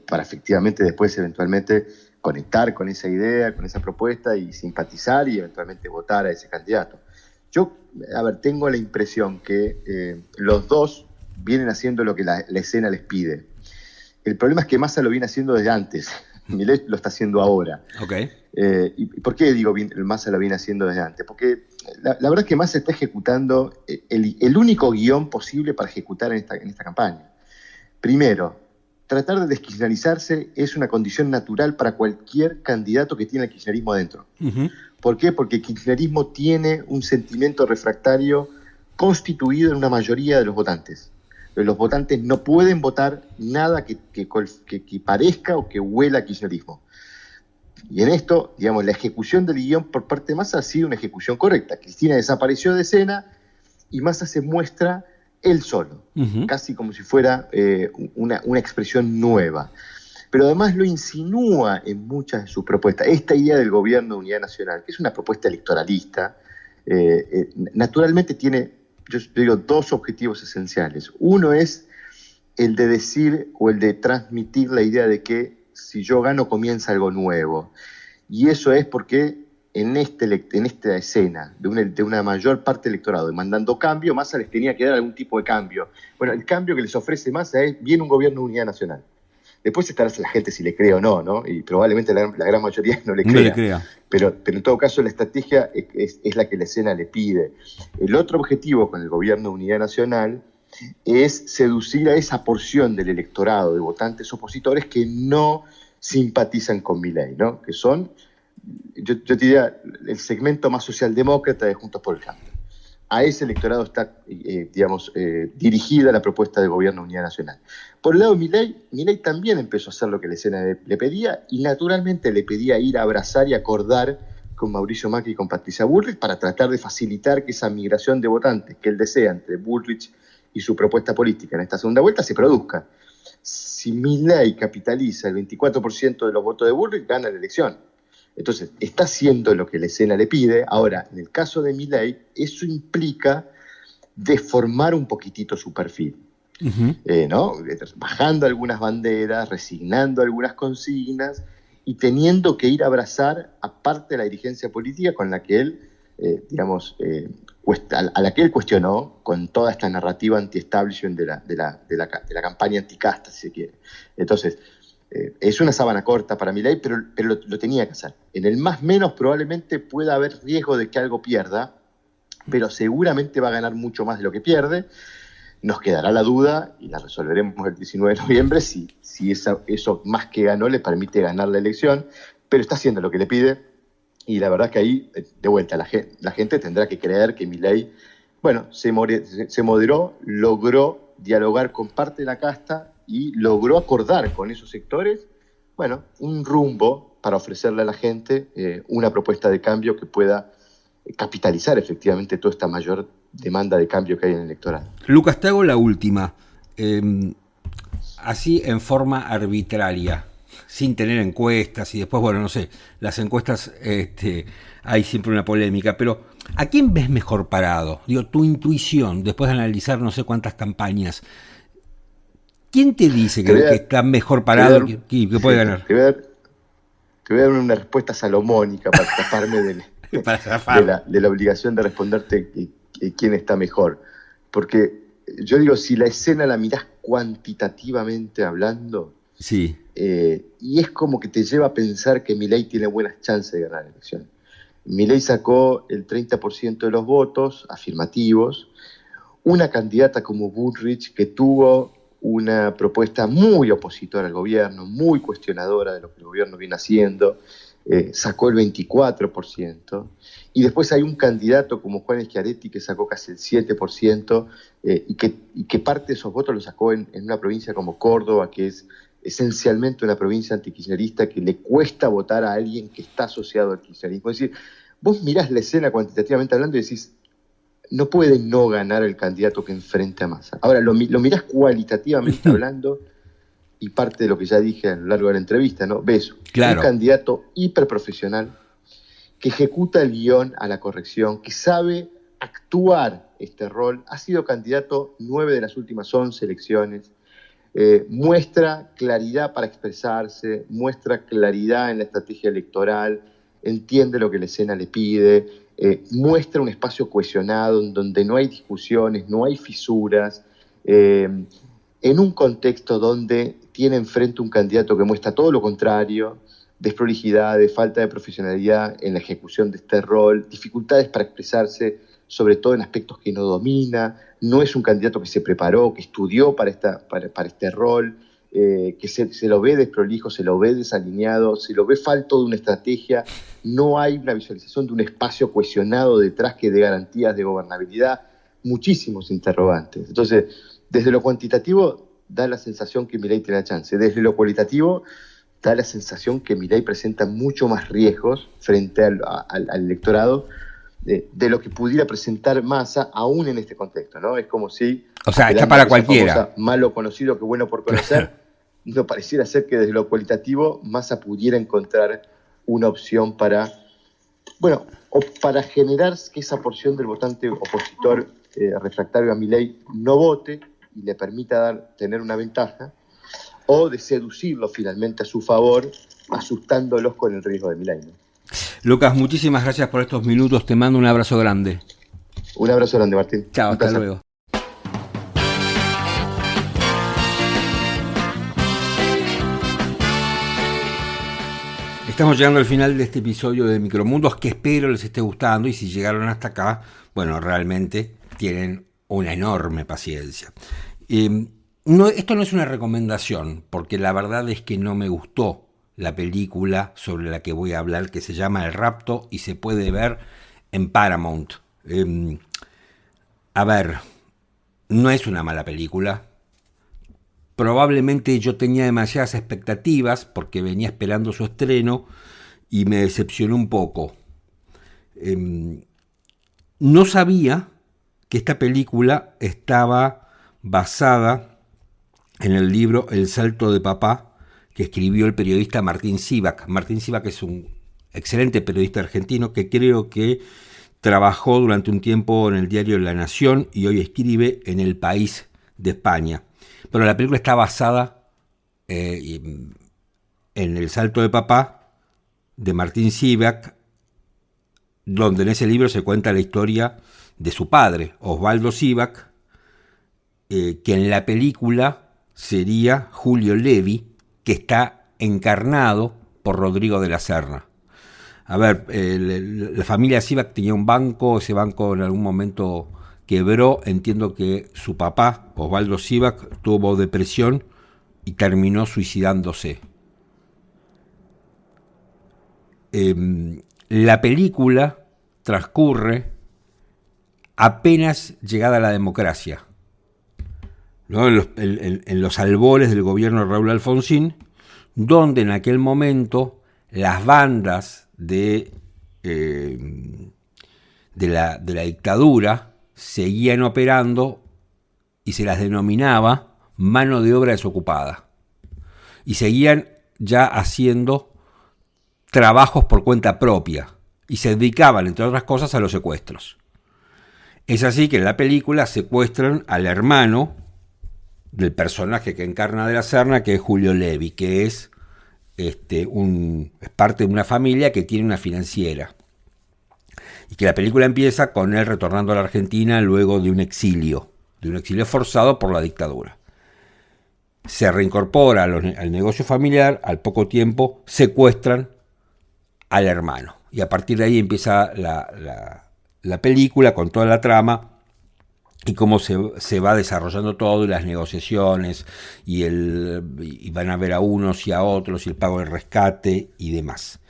para efectivamente después eventualmente conectar con esa idea, con esa propuesta y simpatizar y eventualmente votar a ese candidato. Yo, tengo la impresión que los dos vienen haciendo lo que la escena les pide. El problema es que Massa lo viene haciendo desde antes. Milei lo está haciendo ahora. Okay. ¿Y por qué digo Massa lo viene haciendo desde antes? Porque la verdad es que Massa está ejecutando el único guión posible para ejecutar en esta campaña. Primero, tratar de deskirchnerizarse es una condición natural para cualquier candidato que tiene el kirchnerismo adentro. Uh-huh. ¿Por qué? Porque el kirchnerismo tiene un sentimiento refractario constituido en una mayoría de los votantes. Los votantes no pueden votar nada que parezca o que huela a kirchnerismo. Y en esto, digamos, la ejecución del guión por parte de Massa ha sido una ejecución correcta. Cristina desapareció de escena y Massa se muestra él solo, uh-huh, casi como si fuera una expresión nueva. Pero además lo insinúa en muchas de sus propuestas. Esta idea del gobierno de unidad nacional, que es una propuesta electoralista, naturalmente tiene, yo digo, dos objetivos esenciales. Uno es el de decir o el de transmitir la idea de que si yo gano comienza algo nuevo. Y eso es porque en esta escena de una mayor parte del electorado demandando cambio, Massa les tenía que dar algún tipo de cambio. Bueno, el cambio que les ofrece Massa es bien un gobierno de unidad nacional. Después estará la gente si le cree o no, ¿no? Y probablemente la gran mayoría no le crea. Pero en todo caso la estrategia es la que la escena le pide. El otro objetivo con el gobierno de unidad nacional es seducir a esa porción del electorado de votantes opositores que no simpatizan con Milei, ¿no? Que son, yo diría, el segmento más socialdemócrata de Juntos por el Cambio. A ese electorado está, dirigida la propuesta del gobierno de unidad nacional. Por el lado de Milei también empezó a hacer lo que la escena le pedía, y naturalmente le pedía ir a abrazar y acordar con Mauricio Macri y con Patricia Bullrich para tratar de facilitar que esa migración de votantes que él desea entre Bullrich y su propuesta política en esta segunda vuelta se produzca. Si Milei capitaliza el 24% de los votos de Bullrich, gana la elección. Entonces, está haciendo lo que la escena le pide. Ahora, en el caso de Milei, eso implica deformar un poquitito su perfil, uh-huh, ¿no? Bajando algunas banderas, resignando algunas consignas y teniendo que ir a abrazar a parte de la dirigencia política con la que él, a la que él cuestionó con toda esta narrativa anti-establishment de la campaña anticasta, si se quiere. Entonces, es una sábana corta para Milei, pero lo tenía que hacer. En el más menos probablemente pueda haber riesgo de que algo pierda, pero seguramente va a ganar mucho más de lo que pierde. Nos quedará la duda, y la resolveremos el 19 de noviembre, si eso más que ganó le permite ganar la elección, pero está haciendo lo que le pide, y la verdad es que ahí, de vuelta, la gente tendrá que creer que Milei, se moderó, logró dialogar con parte de la casta, y logró acordar con esos sectores, un rumbo para ofrecerle a la gente una propuesta de cambio que pueda capitalizar efectivamente toda esta mayor demanda de cambio que hay en el electorado. Lucas, te hago la última. Así en forma arbitraria, sin tener encuestas, y después, las encuestas, hay siempre una polémica, pero ¿a quién ves mejor parado? Digo, tu intuición, después de analizar no sé cuántas campañas, ¿quién te dice que está mejor parado y que puede ganar? Te voy a dar una respuesta salomónica para zafarme de la obligación de responderte quién está mejor. Porque yo digo, si la escena la mirás cuantitativamente hablando, sí, y es como que te lleva a pensar que Milei tiene buenas chances de ganar la elección. Milei sacó el 30% de los votos afirmativos, una candidata como Bullrich que tuvo una propuesta muy opositora al gobierno, muy cuestionadora de lo que el gobierno viene haciendo, sacó el 24%, y después hay un candidato como Juan Schiaretti que sacó casi el 7%, y que parte de esos votos lo sacó en una provincia como Córdoba, que es esencialmente una provincia antikirchnerista, que le cuesta votar a alguien que está asociado al kirchnerismo. Es decir, vos mirás la escena cuantitativamente hablando y decís, no puede no ganar el candidato que enfrente a Massa. Ahora, lo mirás cualitativamente hablando, y parte de lo que ya dije a lo largo de la entrevista, ¿no? Ves un candidato hiperprofesional que ejecuta el guión a la corrección, que sabe actuar este rol, ha sido candidato 9 de las últimas 11 elecciones, muestra claridad para expresarse, muestra claridad en la estrategia electoral, entiende lo que la escena le pide, muestra un espacio cohesionado en donde no hay discusiones, no hay fisuras, en un contexto donde tiene enfrente un candidato que muestra todo lo contrario, desprolijidad, de falta de profesionalidad en la ejecución de este rol, dificultades para expresarse, sobre todo en aspectos que no domina, no es un candidato que se preparó, que estudió para este rol, que se lo ve desprolijo, se lo ve desalineado, se lo ve falto de una estrategia, no hay una visualización de un espacio cohesionado detrás que dé garantías de gobernabilidad, muchísimos interrogantes. Entonces, desde lo cuantitativo da la sensación que Milei tiene la chance, desde lo cualitativo da la sensación que Milei presenta mucho más riesgos frente al electorado de lo que pudiera presentar Massa aún en este contexto, ¿no? Es como si... O sea, está para cualquiera. Famosa, malo conocido que bueno por conocer, no pareciera ser que desde lo cualitativo Massa pudiera encontrar una opción para, bueno, o para generar que esa porción del votante opositor refractario a Milei no vote y le permita tener una ventaja, o de seducirlo finalmente a su favor, asustándolos con el riesgo de Milei, ¿no? Lucas, muchísimas gracias por estos minutos. Te mando un abrazo grande. Un abrazo grande, Martín. Chao, hasta luego. Estamos llegando al final de este episodio de Micromundos, que espero les esté gustando, y si llegaron hasta acá, bueno, realmente tienen una enorme paciencia. Esto no es una recomendación, porque la verdad es que no me gustó la película sobre la que voy a hablar, que se llama El Rapto y se puede ver en Paramount. A ver, no es una mala película. Probablemente yo tenía demasiadas expectativas porque venía esperando su estreno y me decepcionó un poco. No sabía que esta película estaba basada en el libro El Salto de Papá, que escribió el periodista Martín Sivak. Martín Sivak es un excelente periodista argentino que creo que trabajó durante un tiempo en el diario La Nación y hoy escribe en El País de España. Pero la película está basada en El Salto de Papá de Martín Sivak, donde en ese libro se cuenta la historia de su padre, Osvaldo Sivak, que en la película sería Julio Levi, que está encarnado por Rodrigo de la Serna. A ver, la familia Sivak tenía un banco, ese banco en algún momento quebró, entiendo que su papá, Osvaldo Sivak, tuvo depresión y terminó suicidándose. La película transcurre apenas llegada la democracia, ¿no? En los albores del gobierno de Raúl Alfonsín, donde en aquel momento las bandas de la dictadura seguían operando y se las denominaba mano de obra desocupada. Y seguían ya haciendo trabajos por cuenta propia y se dedicaban, entre otras cosas, a los secuestros. Es así que en la película secuestran al hermano del personaje que encarna de la Serna, que es Julio Levi, que es parte de una familia que tiene una financiera. Y que la película empieza con él retornando a la Argentina luego de un exilio forzado por la dictadura. Se reincorpora al negocio familiar, al poco tiempo secuestran al hermano. Y a partir de ahí empieza la película con toda la trama y cómo se va desarrollando todo, y las negociaciones, y van a ver a unos y a otros, y el pago del rescate y demás.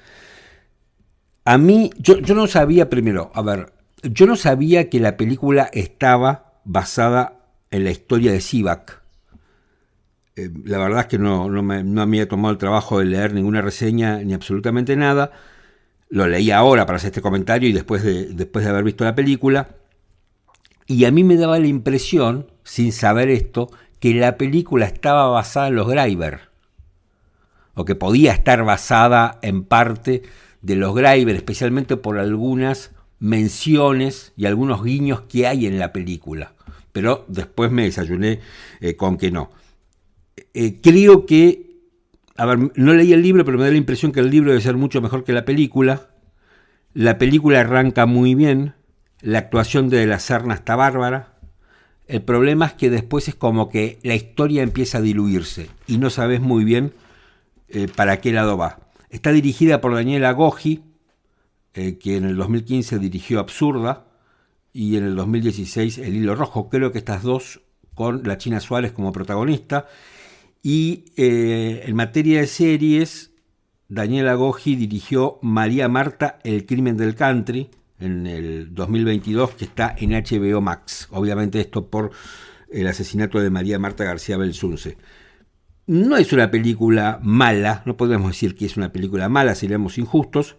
A mí, yo no sabía yo no sabía que la película estaba basada en la historia de Sivak. La verdad es que no me había tomado el trabajo de leer ninguna reseña ni absolutamente nada. Lo leí ahora para hacer este comentario y después de haber visto la película. Y a mí me daba la impresión, sin saber esto, que la película estaba basada en los Greiber, o que podía estar basada en parte de los Greiber, especialmente por algunas menciones y algunos guiños que hay en la película. Pero después me desayuné con que no. Creo que, no leí el libro, pero me da la impresión que el libro debe ser mucho mejor que la película. La película arranca muy bien. La actuación de la Serna está bárbara. El problema es que después es como que la historia empieza a diluirse y no sabes muy bien para qué lado va. Está dirigida por Daniela Goggi, que en el 2015 dirigió Absurda y en el 2016 El Hilo Rojo. Creo que estas dos con la China Suárez como protagonista. Y en materia de series, Daniela Goggi dirigió María Marta, El crimen del country, en el 2022, que está en HBO Max. Obviamente esto por el asesinato de María Marta García Belsunce. No es una película mala, no podemos decir que es una película mala, seríamos injustos.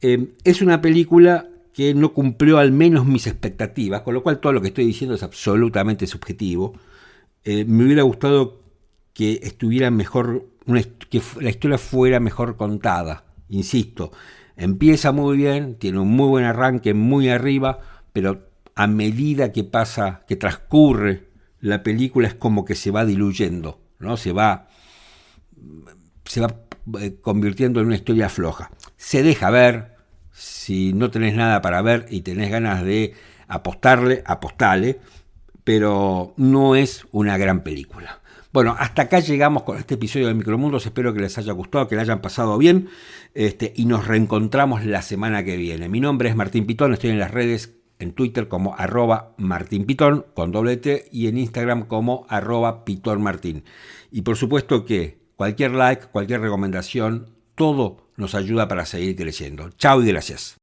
Es una película que no cumplió al menos mis expectativas, con lo cual todo lo que estoy diciendo es absolutamente subjetivo. Me hubiera gustado que estuviera mejor, que la historia fuera mejor contada, insisto. Empieza muy bien, tiene un muy buen arranque, muy arriba, pero a medida que pasa, que transcurre la película es como que se va diluyendo, ¿no? Se va convirtiendo en una historia floja. Se deja ver, si no tenés nada para ver y tenés ganas de apostale, pero no es una gran película. Bueno, hasta acá llegamos con este episodio de Micromundos. Espero que les haya gustado, que la hayan pasado bien, y nos reencontramos la semana que viene. Mi nombre es Martín Pitón, estoy en las redes, en Twitter como @martinpitón con doble T y en Instagram como @pitonmartin. Y por supuesto que cualquier like, cualquier recomendación, todo nos ayuda para seguir creciendo. Chao y gracias.